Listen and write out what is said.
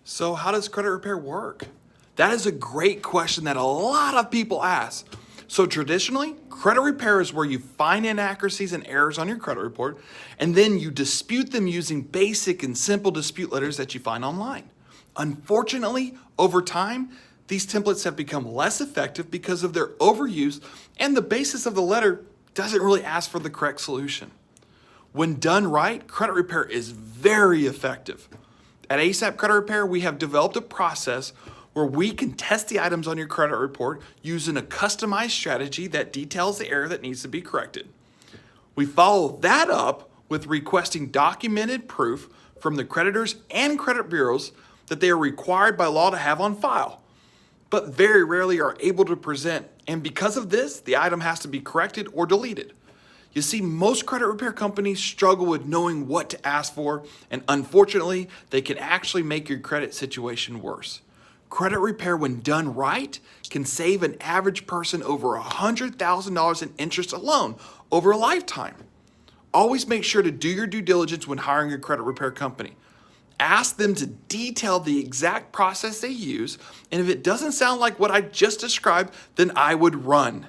So how does credit repair work? That is a great question that a lot of people ask. So traditionally, credit repair is where you find inaccuracies and errors on your credit report, and then you dispute them using basic and simple dispute letters that you find online. Unfortunately, over time, these templates have become less effective because of their overuse, and the basis of the letter doesn't really ask for the correct solution. When done right, credit repair is very effective. At ASAP Credit Repair, we have developed a process where we can test the items on your credit report using a customized strategy that details the error that needs to be corrected. We follow that up with requesting documented proof from the creditors and credit bureaus that they are required by law to have on file, but very rarely are able to present, and because of this, the item has to be corrected or deleted. You see, most credit repair companies struggle with knowing what to ask for, and unfortunately, they can actually make your credit situation worse. Credit repair, when done right, can save an average person over $100,000 in interest alone over a lifetime. Always make sure to do your due diligence when hiring a credit repair company. Ask them to detail the exact process they use, and if it doesn't sound like what I just described, then I would run.